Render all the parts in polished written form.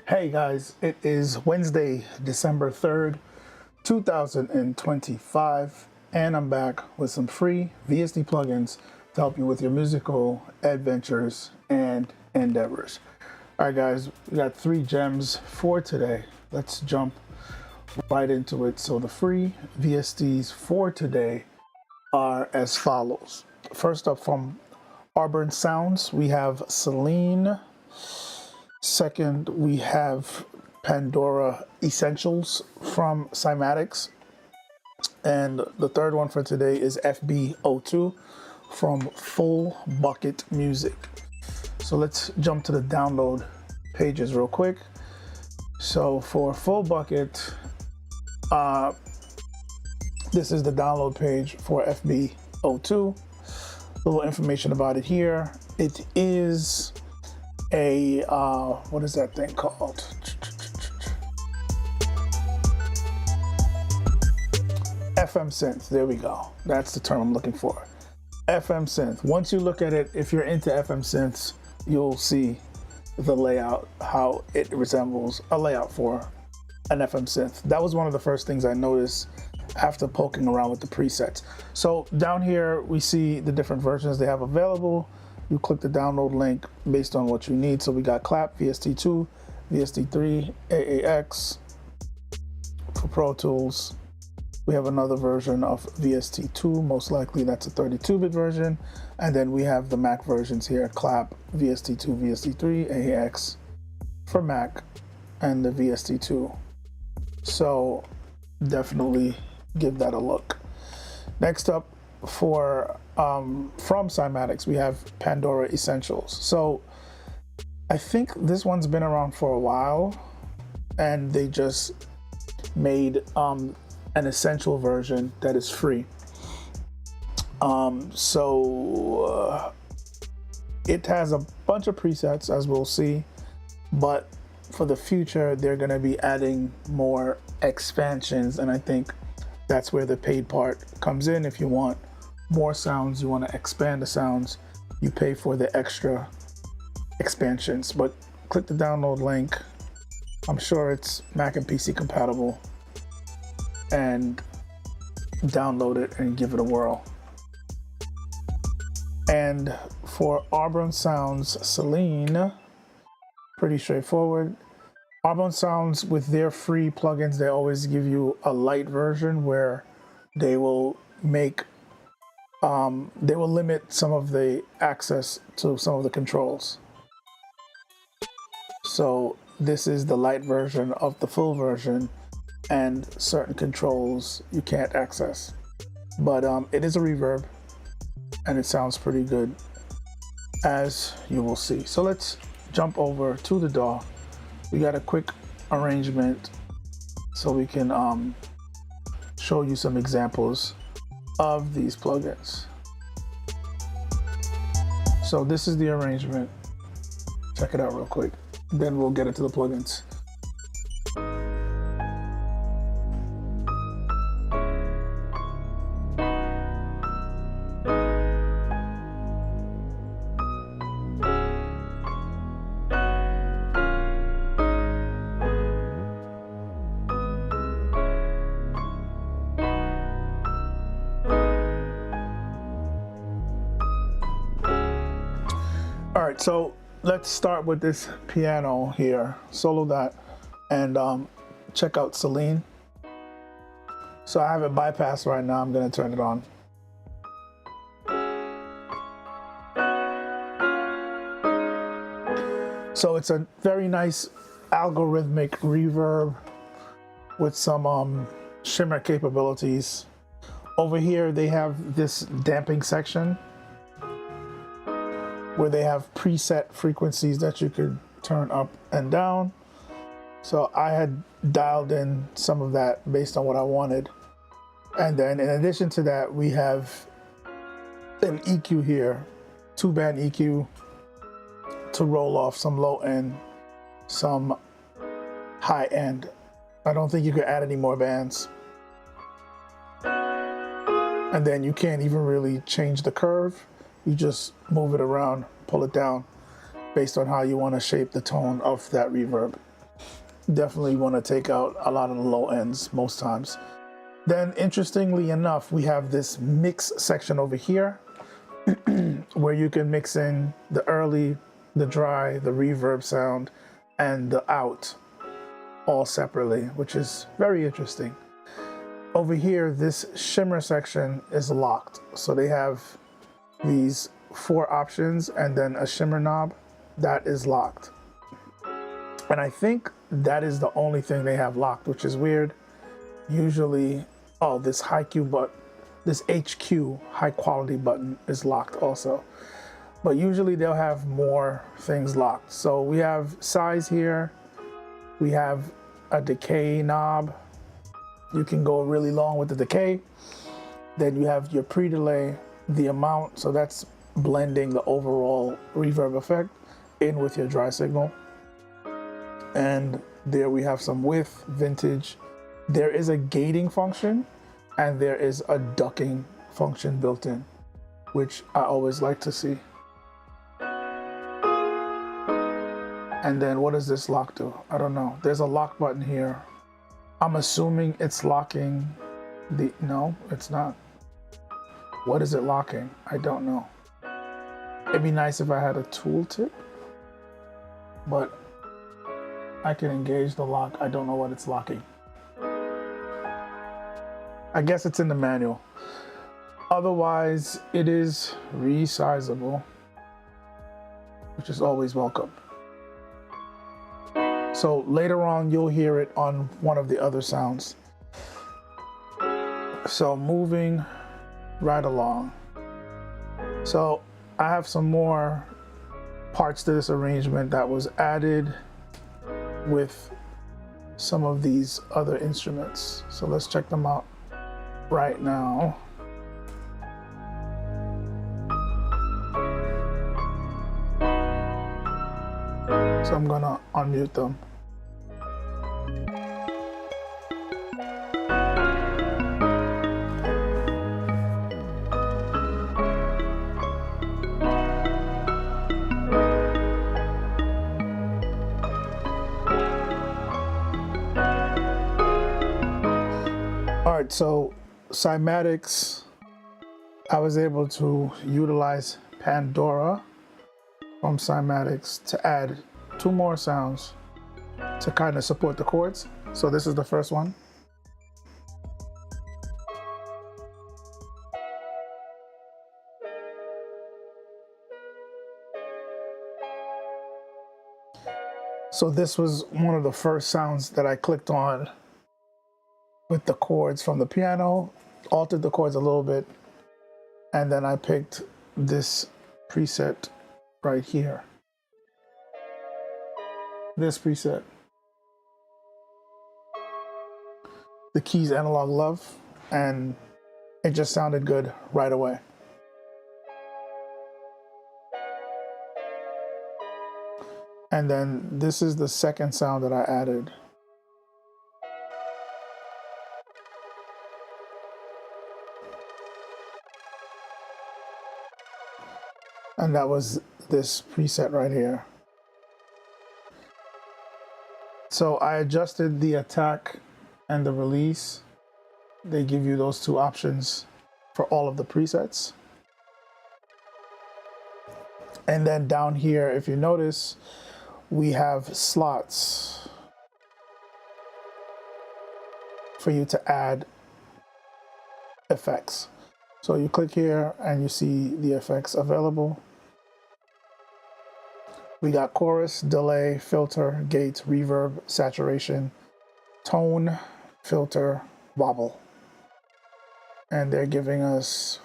Hey guys, it is Wednesday, December 3rd, 2025, and I'm back with some free VST plugins to help you with your musical adventures and endeavors. All right guys, we got 3 gems for today. Let's jump right into it. So the free VSTs for today are as follows. First up, from Auburn Sounds, we have Selene. Second, we have Pandora Essentials from Cymatics. And the third one for today is FB02 from Full Bucket Music. So let's jump to the download pages real quick. So for Full Bucket, this is the download page for FB02. A little information about it here. It is a what is that thing called? FM synth. There we go. That's the term I'm looking for. FM synth. Once you look at it, if you're into FM synths, you'll see the layout, how it resembles a layout for an FM synth. That was one of the first things I noticed after poking around with the presets. So down here we see the different versions they have available. You click the download link based on what you need. So we got Clap, VST2, VST3, AAX for Pro Tools. We have another version of VST2, most likely that's a 32-bit version. And then we have the Mac versions here, Clap, VST2, VST3, AAX for Mac, and the VST2. So definitely give that a look. Next up, from Cymatics, we have Pandora Essentials. So I think this one's been around for a while, and they just made an essential version that is free. It has a bunch of presets, as we'll see, but for the future they're going to be adding more expansions, and I think that's where the paid part comes in. If you want more sounds, you want to expand the sounds, you pay for the extra expansions. But click the download link. I'm sure it's Mac and PC compatible, and download it and give it a whirl. And for Auburn Sounds Selene, pretty straightforward. Auburn Sounds, with their free plugins, they always give you a light version where they will make they will limit some of the access to some of the controls. So this is the light version of the full version, and certain controls you can't access. But it is a reverb, and it sounds pretty good, as you will see. So let's jump over to the DAW. We got a quick arrangement so we can show you some examples of these plugins. So this is the arrangement. Check it out real quick, then we'll get into the plugins. All right, so let's start with this piano here. Solo that, and check out Selene. So I have it bypassed right now. I'm gonna turn it on. So it's a very nice algorithmic reverb with some shimmer capabilities. Over here they have this damping section where they have preset frequencies that you could turn up and down. So I had dialed in some of that based on what I wanted. And then in addition to that, we have an EQ here, 2-band EQ to roll off some low end, some high end. I don't think you could add any more bands. And then you can't even really change the curve. You just move it around, pull it down based on how you want to shape the tone of that reverb. Definitely want to take out a lot of the low ends most times. Then interestingly enough, we have this mix section over here where you can mix in the early, the dry, the reverb sound, and the out all separately, which is very interesting. Over here, this shimmer section is locked. So they have these 4 options and then a shimmer knob that is locked. And I think that is the only thing they have locked, which is weird. Usually, oh, this this HQ, high quality button, is locked also. But usually they'll have more things locked. So we have size here. We have a decay knob. You can go really long with the decay. Then you have your pre-delay, the amount. So that's blending the overall reverb effect in with your dry signal. And there we have some width, vintage. There is a gating function and there is a ducking function built in, which I always like to see. And then what does this lock do? I don't know. There's a lock button here. I'm assuming it's locking the, no, it's not. What is it locking? I don't know. It'd be nice if I had a tooltip, but I can engage the lock. I don't know what it's locking. I guess it's in the manual. Otherwise, it is resizable, which is always welcome. So later on, you'll hear it on one of the other sounds. So moving right along. So I have some more parts to this arrangement that was added with some of these other instruments. So let's check them out right now. So I'm gonna unmute them. All right, so Cymatics, I was able to utilize Pandora from Cymatics to add 2 more sounds to kind of support the chords. So this is the first one. So this was one of the first sounds that I clicked on with the chords from the piano, altered the chords a little bit, and then I picked this preset right here. This preset. The keys Analog Love, and it just sounded good right away. And then this is the second sound that I added. And that was this preset right here. So I adjusted the attack and the release. They give you those 2 options for all of the presets. And then down here, if you notice, we have slots for you to add effects. So you click here and you see the effects available. We got chorus, delay, filter, gate, reverb, saturation, tone, filter, wobble. And they're giving us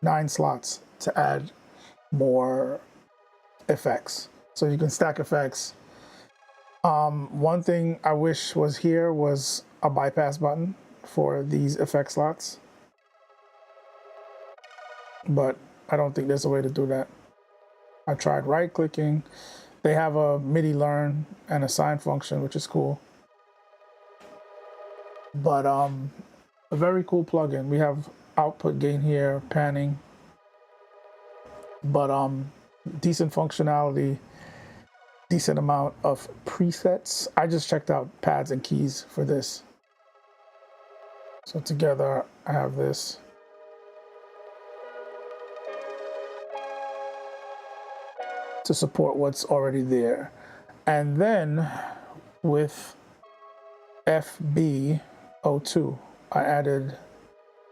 9 slots to add more effects. So you can stack effects. One thing I wish was here was a bypass button for these effect slots, but I don't think there's a way to do that. I tried right clicking. They have a MIDI learn and assign function, which is cool. But a very cool plugin. We have output gain here, panning, but decent functionality, decent amount of presets. I just checked out pads and keys for this. So together I have this. To support what's already there. And then with FB02, I added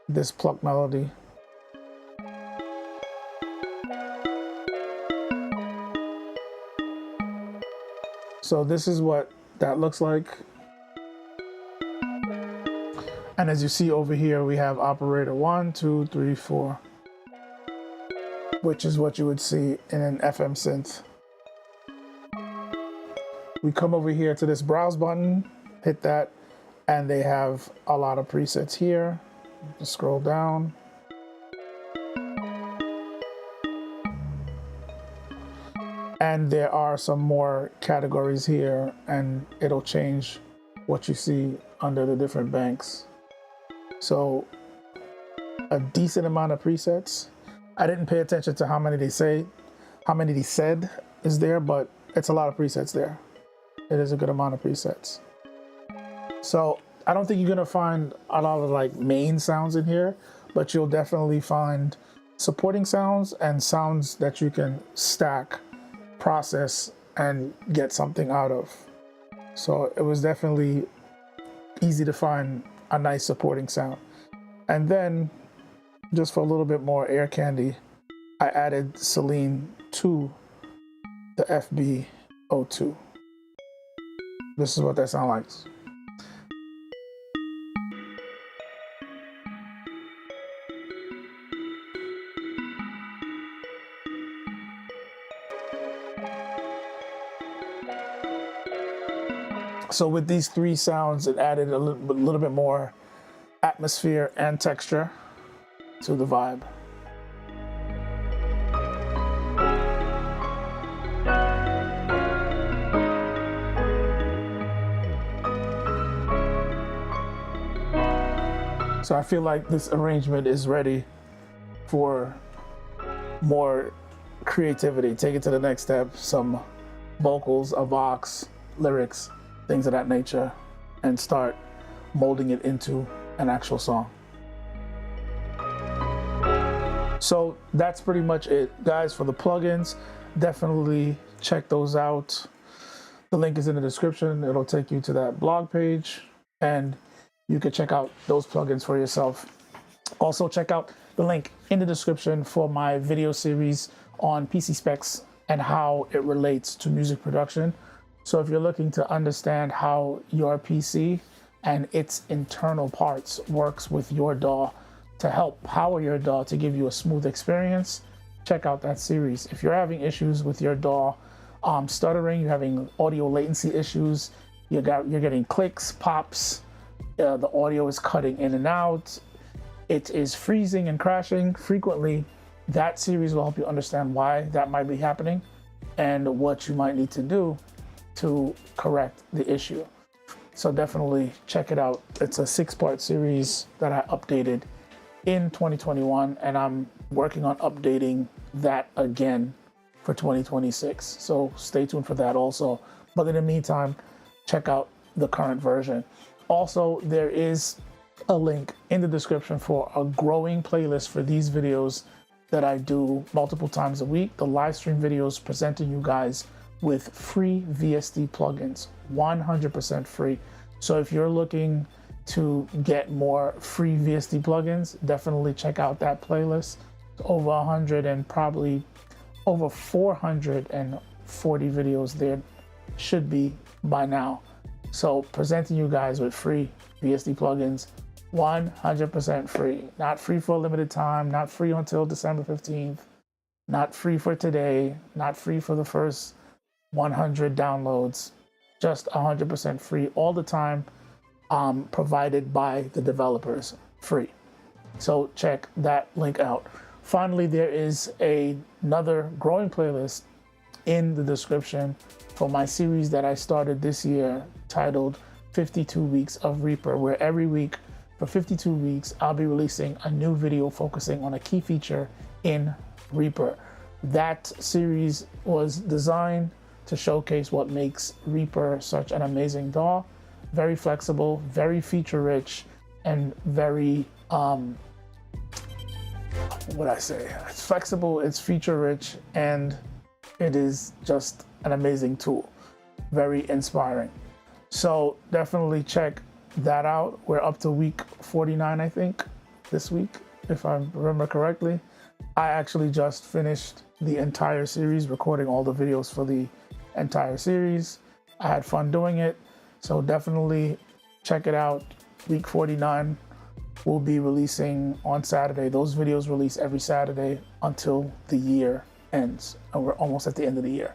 this pluck melody. So this is what that looks like. And as you see over here, we have operator 1, 2, 3, 4, which is what you would see in an FM synth. We come over here to this browse button, hit that, and they have a lot of presets here. Just scroll down. And there are some more categories here, and it'll change what you see under the different banks. So a decent amount of presets. I didn't pay attention to how many they said is there, but it's a lot of presets there. It is a good amount of presets. So I don't think you're gonna find a lot of like main sounds in here, but you'll definitely find supporting sounds and sounds that you can stack, process, and get something out of. So it was definitely easy to find a nice supporting sound. And then just for a little bit more air candy, I added Selene to the FB02. This is what that sounds like. So with these 3 sounds, it added a little bit more atmosphere and texture to the vibe. So I feel like this arrangement is ready for more creativity. Take it to the next step, some vocals, a vox, lyrics, things of that nature, and start molding it into an actual song. So that's pretty much it, guys, for the plugins. Definitely check those out. The link is in the description. It'll take you to that blog page, and you can check out those plugins for yourself. Also, check out the link in the description for my video series on PC specs and how it relates to music production. So if you're looking to understand how your PC and its internal parts works with your DAW to help power your DAW to give you a smooth experience, check out that series. If you're having issues with your DAW stuttering, you're having audio latency issues, you're getting clicks, pops, the audio is cutting in and out, it is freezing and crashing frequently, that series will help you understand why that might be happening and what you might need to do to correct the issue. So definitely check it out. It's a 6-part series that I updated in 2021, and I'm working on updating that again for 2026. So stay tuned for that also. But in the meantime, check out the current version. Also, there is a link in the description for a growing playlist for these videos that I do multiple times a week. The live stream videos presenting you guys with free VST plugins, 100% free. So if you're looking to get more free VST plugins, definitely check out that playlist. It's over 100 and probably over 440 videos there should be by now. So presenting you guys with free VST plugins, 100% free. Not free for a limited time, not free until December 15th, not free for today, not free for the first 100 downloads, just 100% free all the time, provided by the developers, free. So check that link out. Finally, there is another growing playlist in the description for my series that I started this year titled 52 Weeks of Reaper, where every week for 52 weeks, I'll be releasing a new video focusing on a key feature in Reaper. That series was designed to showcase what makes Reaper such an amazing DAW. Very flexible, very feature-rich, and very, it's flexible, it's feature-rich, and it is just an amazing tool. Very inspiring. So definitely check that out. We're up to week 49, I think, this week, if I remember correctly. I actually just finished the entire series, recording all the videos for the entire series. I had fun doing it, so definitely check it out. Week 49 will be releasing on Saturday. Those videos release every Saturday until the year ends, and we're almost at the end of the year.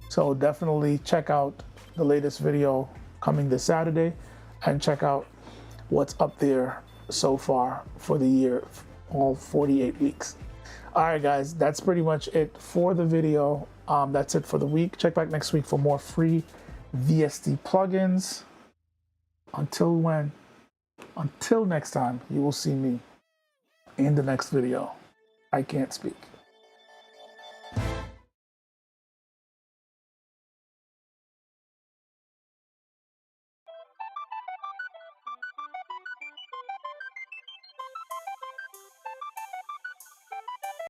So definitely check out the latest video coming this Saturday, and check out what's up there so far for the year, all 48 weeks. All right, guys, that's pretty much it for the video. That's it for the week. Check back next week for more free VST plugins. Until next time, you will see me in the next video. I can't speak.